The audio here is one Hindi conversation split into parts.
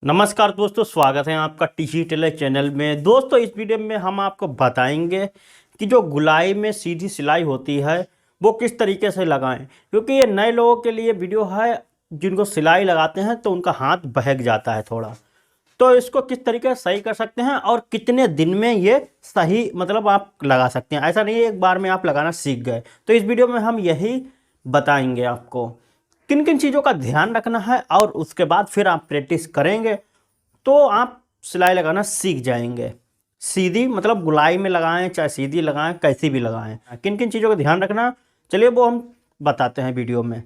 नमस्कार दोस्तों, स्वागत है आपका टीसी टेलर चैनल में। दोस्तों, इस वीडियो में हम आपको बताएंगे कि जो गुलाई में सीधी सिलाई होती है वो किस तरीके से लगाएं, क्योंकि ये नए लोगों के लिए वीडियो है। जिनको सिलाई लगाते हैं तो उनका हाथ बहक जाता है थोड़ा, तो इसको किस तरीके से सही कर सकते हैं और कितने दिन में ये सही मतलब आप लगा सकते हैं। ऐसा नहीं है एक बार में आप लगाना सीख गए। तो इस वीडियो में हम यही बताएंगे आपको किन किन चीज़ों का ध्यान रखना है, और उसके बाद फिर आप प्रैक्टिस करेंगे तो आप सिलाई लगाना सीख जाएंगे। सीधी मतलब गुलाई में लगाएं चाहे सीधी लगाएं, कैसी भी लगाएं, किन किन चीज़ों का ध्यान रखना, चलिए वो हम बताते हैं वीडियो में।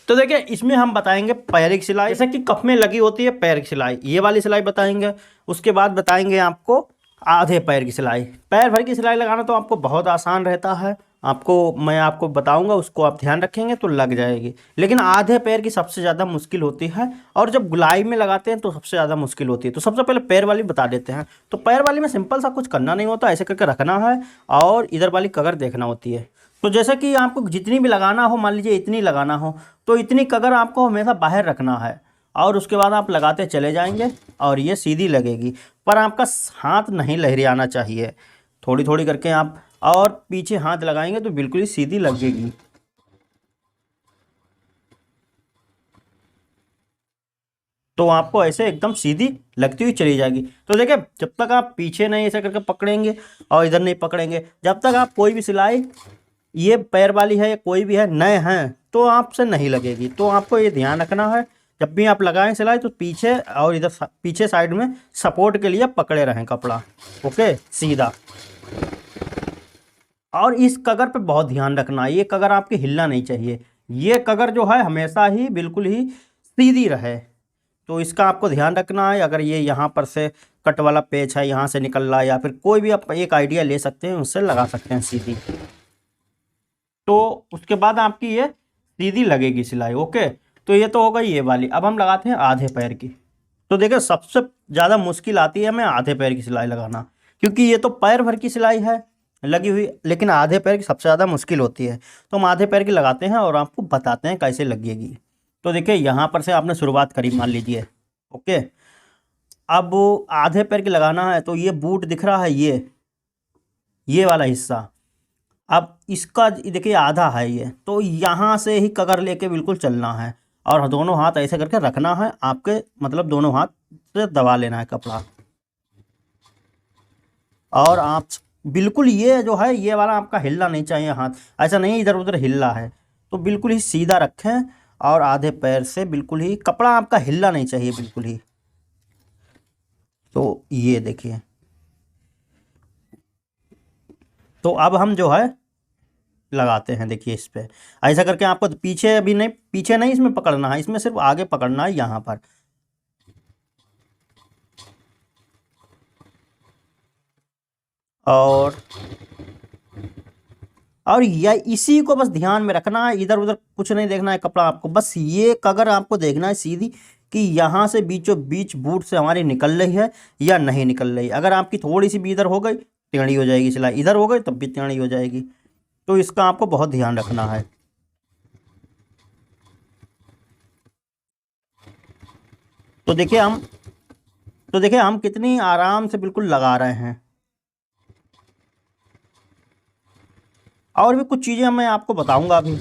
तो देखिए, इसमें हम बताएंगे पैर की सिलाई, जैसे कि कप में लगी होती है पैर की सिलाई, ये वाली सिलाई बताएंगे। उसके बाद बताएंगे आपको आधे पैर की सिलाई। पैर भर की सिलाई लगाना तो आपको बहुत आसान रहता है, मैं आपको बताऊंगा, उसको आप ध्यान रखेंगे तो लग जाएगी। लेकिन आधे पैर की सबसे ज़्यादा मुश्किल होती है, और जब गुलाई में लगाते हैं तो सबसे ज़्यादा मुश्किल होती है। तो सबसे पहले पैर वाली बता देते हैं। तो पैर वाली में सिंपल सा कुछ करना नहीं होता, ऐसे करके रखना है और इधर वाली कगर देखना होती है। तो जैसे कि आपको जितनी भी लगाना हो, मान लीजिए इतनी लगाना हो, तो इतनी कगर आपको हमेशा बाहर रखना है, और उसके बाद आप लगाते चले जाएंगे और ये सीधी लगेगी। पर आपका हाथ नहीं लहरियाना चाहिए, थोड़ी थोड़ी करके आप और पीछे हाथ लगाएंगे तो बिल्कुल ही सीधी लगेगी। तो आपको ऐसे एकदम सीधी लगती हुई चली जाएगी। तो देखिए, जब तक आप पीछे नहीं ऐसे करके पकड़ेंगे और इधर नहीं पकड़ेंगे, जब तक आप कोई भी सिलाई, ये पैर वाली है या कोई भी है, नए हैं, तो आपसे नहीं लगेगी। तो आपको ये ध्यान रखना है, जब भी आप लगाएं सिलाई तो पीछे और इधर पीछे साइड में सपोर्ट के लिए पकड़े रहें कपड़ा, ओके, सीधा। और इस कगर पे बहुत ध्यान रखना है, ये कगर आपके हिलना नहीं चाहिए। ये कगर जो है हमेशा ही बिल्कुल ही सीधी रहे, तो इसका आपको ध्यान रखना है। अगर ये यहाँ पर से कट वाला पेच है, यहाँ से निकल रहा है, या फिर कोई भी आप एक आइडिया ले सकते हैं, उससे लगा सकते हैं सीधी। तो उसके बाद आपकी ये सीधी लगेगी सिलाई, ओके। तो ये तो हो गई ये वाली। अब हम लगाते हैं आधे पैर की। तो देखिए, सबसे ज़्यादा मुश्किल आती है हमें आधे पैर की सिलाई लगाना, क्योंकि ये तो पैर भर की सिलाई है लगी हुई, लेकिन आधे पैर की सबसे ज़्यादा मुश्किल होती है। तो हम आधे पैर की लगाते हैं और आपको बताते हैं कैसे लगेगी। तो देखिए, यहाँ पर से आपने शुरुआत करी मान लीजिए, ओके। अब आधे पैर की लगाना है, तो ये बूट दिख रहा है, ये वाला हिस्सा। अब इसका देखिए आधा है ये, तो यहाँ से ही कगर लेके बिल्कुल चलना है, और दोनों हाथ ऐसे करके रखना है आपके, मतलब दोनों हाथ से दबा लेना है कपड़ा। और आप बिल्कुल, ये जो है ये वाला आपका हिलना नहीं चाहिए हाथ, ऐसा नहीं इधर उधर हिल रहा है, तो बिल्कुल ही सीधा रखें। और आधे पैर से बिल्कुल ही कपड़ा आपका हिलना नहीं चाहिए बिल्कुल ही। तो ये देखिए, तो अब हम जो है लगाते हैं। देखिए, इस पे ऐसा करके आपको पीछे अभी नहीं, पीछे नहीं इसमें पकड़ना है, इसमें सिर्फ आगे पकड़ना है यहाँ पर। और यह इसी को बस ध्यान में रखना है, इधर उधर कुछ नहीं देखना है कपड़ा आपको, बस ये कगर आपको देखना है सीधी, कि यहाँ से बीचों बीच बूट से हमारी निकल रही है या नहीं निकल रही। अगर आपकी थोड़ी सी भी इधर हो गई, टेढ़ी हो जाएगी सिलाई, इधर हो गई तब भी टेढ़ी हो जाएगी। तो इसका आपको बहुत ध्यान रखना है। तो देखिए हम तो देखिए हम कितनी आराम से बिल्कुल लगा रहे हैं। और भी कुछ चीज़ें मैं आपको बताऊंगा अभी।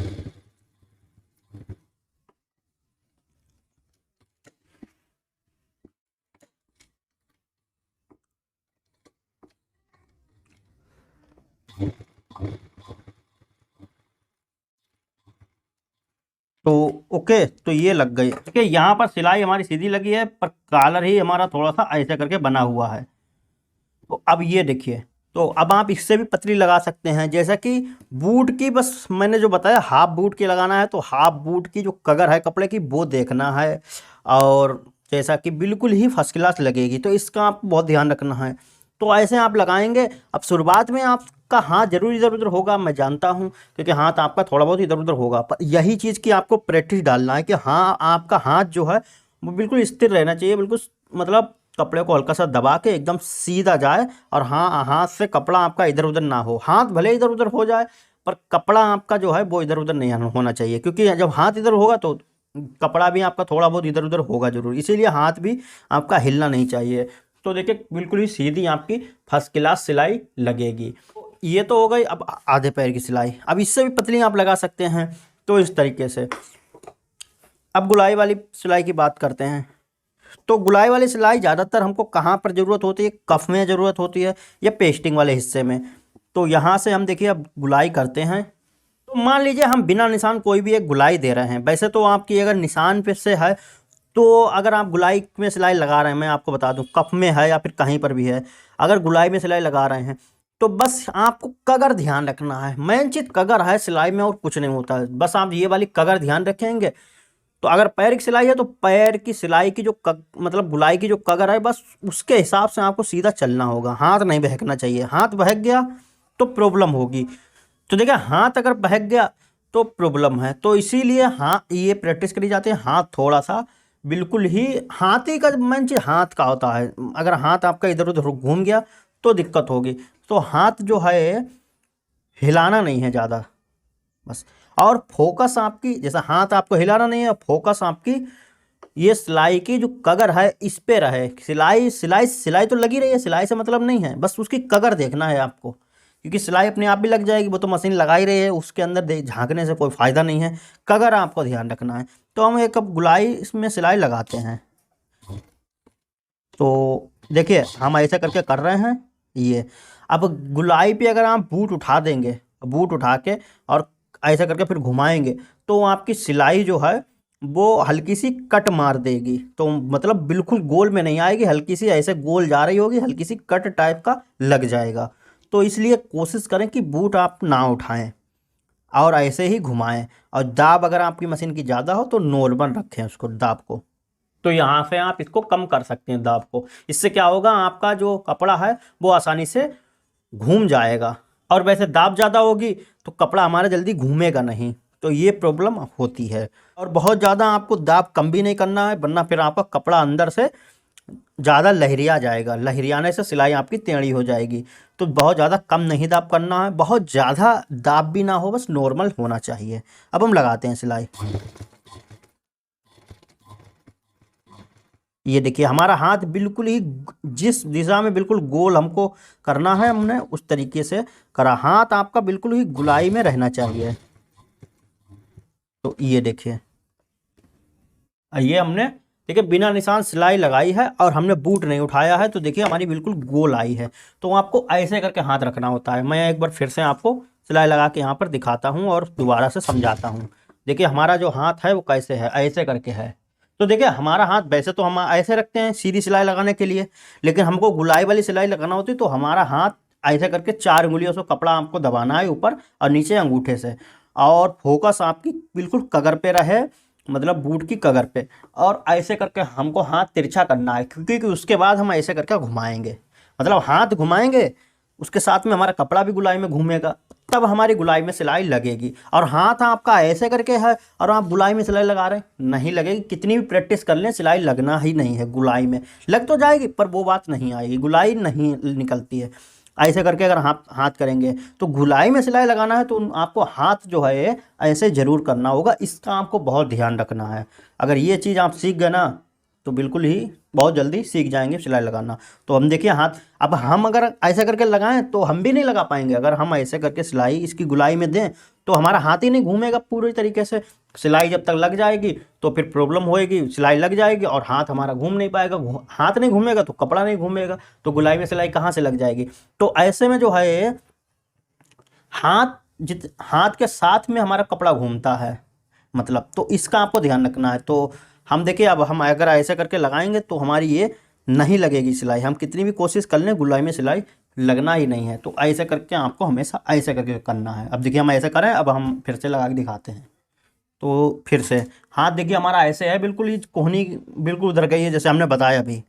तो ओके, तो ये लग गई। देखिए, यहाँ पर सिलाई हमारी सीधी लगी है, पर कॉलर ही हमारा थोड़ा सा ऐसे करके बना हुआ है। तो अब ये देखिए, तो अब आप इससे भी पतली लगा सकते हैं, जैसा कि बूट की, बस मैंने जो बताया हाफ बूट की लगाना है, तो हाफ बूट की जो कगर है कपड़े की वो देखना है, और जैसा कि बिल्कुल ही फर्स्ट क्लास लगेगी। तो इसका आपको बहुत ध्यान रखना है। तो ऐसे आप लगाएंगे। अब शुरुआत में आपका हाथ जरूर इधर उधर होगा, मैं जानता हूँ, क्योंकि हाथ आपका थोड़ा बहुत इधर उधर होगा, पर यही चीज़ की आपको प्रैक्टिस डालना है कि हाँ, आपका हाथ जो है वो बिल्कुल स्थिर रहना चाहिए, बिल्कुल मतलब कपड़े को हल्का सा दबा के एकदम सीधा जाए, और हाँ, हाथ से कपड़ा आपका इधर उधर ना हो। हाथ भले इधर उधर हो जाए, पर कपड़ा आपका जो है वो इधर उधर नहीं होना चाहिए, क्योंकि जब हाथ इधर होगा तो कपड़ा भी आपका थोड़ा बहुत इधर उधर होगा जरूर, इसीलिए हाथ भी आपका हिलना नहीं चाहिए। तो देखिए बिल्कुल ही सीधी आपकी फर्स्ट क्लास सिलाई लगेगी। ये तो हो गई अब आधे पैर की सिलाई। अब इससे भी पतली आप लगा सकते हैं, तो इस तरीके से। अब गुलाई वाली सिलाई की बात करते हैं। तो गुलाई वाली सिलाई ज़्यादातर हमको कहाँ पर ज़रूरत होती है, कफ में ज़रूरत होती है या पेस्टिंग वाले हिस्से में। तो यहाँ से हम देखिए अब गुलाई करते हैं। तो मान लीजिए हम बिना निशान कोई भी एक गुलाई दे रहे हैं। वैसे तो आपकी अगर निशान पे से है, तो अगर आप गुलाई में सिलाई लगा रहे हैं, मैं आपको बता दूं कफ में है या फिर कहीं पर भी है, अगर गुलाई में सिलाई लगा रहे हैं तो बस आपको कगर ध्यान रखना है। मेन चीज़ कगर है सिलाई में, और कुछ नहीं होता है। बस आप ये वाली कगर ध्यान रखेंगे। तो अगर पैर की सिलाई है तो पैर की सिलाई की जो मतलब गुलाई की जो कगर है, बस उसके हिसाब से आपको सीधा चलना होगा। हाथ नहीं बहकना चाहिए। हाथ बहक गया तो प्रॉब्लम होगी। तो देखिए हाथ अगर बहक गया तो प्रॉब्लम है। तो इसीलिए हाँ ये प्रैक्टिस करी जाती है। हाथ थोड़ा सा बिल्कुल ही, हाथ ही का मेन चीज़ हाथ का होता है। अगर हाथ आपका इधर उधर घूम गया तो दिक्कत होगी। तो हाथ जो है हिलाना नहीं है ज़्यादा बस। और फोकस आपकी, जैसा हाथ आपको हिलाना नहीं है, फोकस आपकी ये सिलाई की जो कगर है इस पे रहे। सिलाई सिलाई सिलाई तो लगी रही है, सिलाई से मतलब नहीं है, बस उसकी कगर देखना है आपको। क्योंकि सिलाई अपने आप भी लग जाएगी, वो तो मशीन लगा ही रही है, उसके अंदर झांकने से कोई फ़ायदा नहीं है। कगर आपको ध्यान रखना है। तो हम एक अब गुलाई इसमें सिलाई लगाते हैं। तो देखिए हम ऐसा करके कर रहे हैं ये। अब गुलाई पे अगर आप बूट उठा देंगे, बूट उठा के और ऐसा करके फिर घुमाएंगे, तो आपकी सिलाई जो है वो हल्की सी कट मार देगी। तो मतलब बिल्कुल गोल में नहीं आएगी, हल्की सी ऐसे गोल जा रही होगी, हल्की सी कट टाइप का लग जाएगा। तो इसलिए कोशिश करें कि बूट आप ना उठाएं और ऐसे ही घुमाएं। और दाब अगर आपकी मशीन की ज़्यादा हो तो नॉर्मल रखें उसको, दाब को। तो यहाँ से आप इसको कम कर सकते हैं दाब को। इससे क्या होगा, आपका जो कपड़ा है वो आसानी से घूम जाएगा। और वैसे दाब ज़्यादा होगी तो कपड़ा हमारा जल्दी घूमेगा नहीं, तो ये प्रॉब्लम होती है। और बहुत ज़्यादा आपको दाब कम भी नहीं करना है, वरना फिर आपका कपड़ा अंदर से ज़्यादा लहरिया जाएगा। लहरियाने से सिलाई आपकी टेढ़ी हो जाएगी। तो बहुत ज़्यादा कम नहीं दाब करना है, बहुत ज़्यादा दाब भी ना हो, बस नॉर्मल होना चाहिए। अब हम लगाते हैं सिलाई। ये देखिए हमारा हाथ बिल्कुल ही जिस दिशा में बिल्कुल गोल हमको करना है, हमने उस तरीके से करा। हाथ आपका बिल्कुल ही गुलाई में रहना चाहिए। तो ये देखिए, ये हमने देखिए बिना निशान सिलाई लगाई है और हमने बूट नहीं उठाया है। तो देखिए हमारी बिल्कुल गोल आई है। तो आपको ऐसे करके हाथ रखना होता है। मैं एक बार फिर से आपको सिलाई लगा के यहाँ पर दिखाता हूँ और दोबारा से समझाता हूँ। देखिए हमारा जो हाथ है वो कैसे है, ऐसे करके है। तो देखिए हमारा हाथ वैसे तो हम ऐसे रखते हैं सीधी सिलाई लगाने के लिए, लेकिन हमको गुलाई वाली सिलाई लगाना होती है तो हमारा हाथ ऐसे करके 4 उंगलियों से कपड़ा आपको दबाना है ऊपर और नीचे अंगूठे से। और फोकस आपकी बिल्कुल कगर पे रहे, मतलब बूट की कगर पे। और ऐसे करके हमको हाथ तिरछा करना है, क्योंकि उसके बाद हम ऐसे करके घुमाएंगे। मतलब हाथ घुमाएंगे, उसके साथ में हमारा कपड़ा भी गुलाई में घूमेगा, तब हमारी गुलाई में सिलाई लगेगी। और हाथ आपका ऐसे करके है और आप गुलाई में सिलाई लगा रहे हैं, नहीं लगेगी। कितनी भी प्रैक्टिस कर लें सिलाई लगना ही नहीं है। गुलाई में लग तो जाएगी पर वो बात नहीं आएगी, गुलाई नहीं निकलती है। ऐसे करके अगर हाथ हाथ करेंगे तो गुलाई में सिलाई लगाना है तो आपको हाथ जो है ऐसे ज़रूर करना होगा। इसका आपको बहुत ध्यान रखना है। अगर ये चीज़ आप सीख गए ना तो बिल्कुल ही बहुत जल्दी सीख जाएंगे सिलाई लगाना। तो हम देखिए हाथ, अब हम अगर ऐसे करके लगाएं तो हम भी नहीं लगा पाएंगे। अगर हम ऐसे करके सिलाई इसकी गुलाई में दें तो हमारा हाथ ही नहीं घूमेगा पूरी तरीके से। सिलाई जब तक लग जाएगी तो फिर प्रॉब्लम होएगी, सिलाई लग जाएगी और हाथ हमारा घूम नहीं पाएगा। हाथ नहीं घूमेगा तो कपड़ा नहीं घूमेगा, तो गुलाई में सिलाई कहाँ से लग जाएगी। तो ऐसे में जो है हाथ हाथ के साथ में हमारा कपड़ा घूमता है, मतलब तो इसका आपको ध्यान रखना है। तो हम देखिए अब हम अगर ऐसे करके लगाएंगे तो हमारी ये नहीं लगेगी सिलाई। हम कितनी भी कोशिश कर लें गुलाई में सिलाई लगना ही नहीं है। तो ऐसे करके आपको हमेशा ऐसे करके करना है। अब देखिए हम ऐसे करें, अब हम फिर से लगा के दिखाते हैं। तो फिर से हाथ देखिए हमारा ऐसे है, बिल्कुल ही कोहनी बिल्कुल उधर गई है जैसे हमने बताया अभी।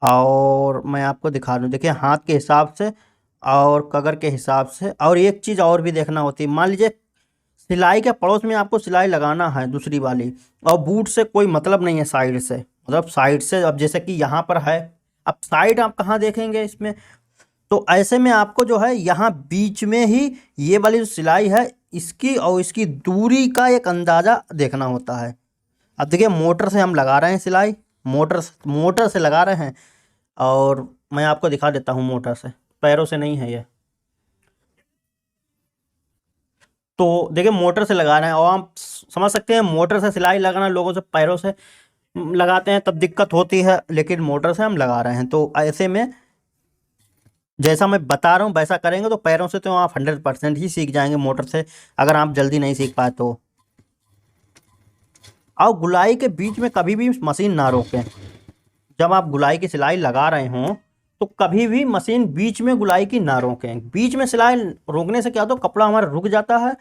और मैं आपको दिखा दूँ, देखिए हाथ के हिसाब से और कगर के हिसाब से। और एक चीज़ और भी देखना होती है, मान लीजिए सिलाई के पड़ोस में आपको सिलाई लगाना है दूसरी वाली, और बूट से कोई मतलब नहीं है साइड से, मतलब साइड से। अब जैसे कि यहाँ पर है, अब साइड आप कहाँ देखेंगे इसमें, तो ऐसे में आपको जो है यहाँ बीच में ही ये वाली जो सिलाई है इसकी और इसकी दूरी का एक अंदाज़ा देखना होता है। अब देखिए मोटर से हम लगा रहे हैं सिलाई, मोटर से लगा रहे हैं, और मैं आपको दिखा देता हूँ मोटर से, पैरों से नहीं है ये। तो देखिए मोटर से लगा रहे हैं, और आप समझ सकते हैं मोटर से सिलाई लगाना लोगों से पैरों से लगाते हैं तब दिक्कत होती है, लेकिन मोटर से हम लगा रहे हैं। तो ऐसे में जैसा मैं बता रहा हूँ वैसा करेंगे तो पैरों से तो आप 100% ही सीख जाएंगे, मोटर से अगर आप जल्दी नहीं सीख पाए तो। और गुलाई के बीच में कभी भी मशीन ना रोकें। जब आप गुलाई की सिलाई लगा रहे हों तो कभी भी मशीन बीच में गुलाई की ना रोकें। बीच में सिलाई रोकने से क्या होता है, कपड़ा हमारा रुक जाता है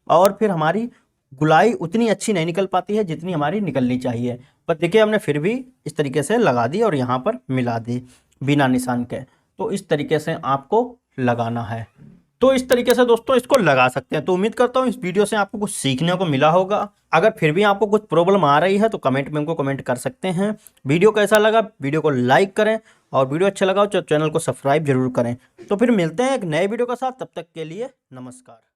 और फिर हमारी गुलाई उतनी अच्छी नहीं निकल पाती है जितनी हमारी निकलनी चाहिए। पर देखिए हमने फिर भी इस तरीके से लगा दी और यहाँ पर मिला दी बिना निशान के। तो इस तरीके से आपको लगाना है। तो इस तरीके से दोस्तों इसको लगा सकते हैं। तो उम्मीद करता हूँ इस वीडियो से आपको कुछ सीखने को मिला होगा। अगर फिर भी आपको कुछ प्रॉब्लम आ रही है तो कमेंट में हमको कमेंट कर सकते हैं। वीडियो कैसा लगा, वीडियो को लाइक करें, और वीडियो अच्छा लगा हो तो चैनल को सब्सक्राइब जरूर करें। तो फिर मिलते हैं एक नए वीडियो के साथ, तब तक के लिए नमस्कार।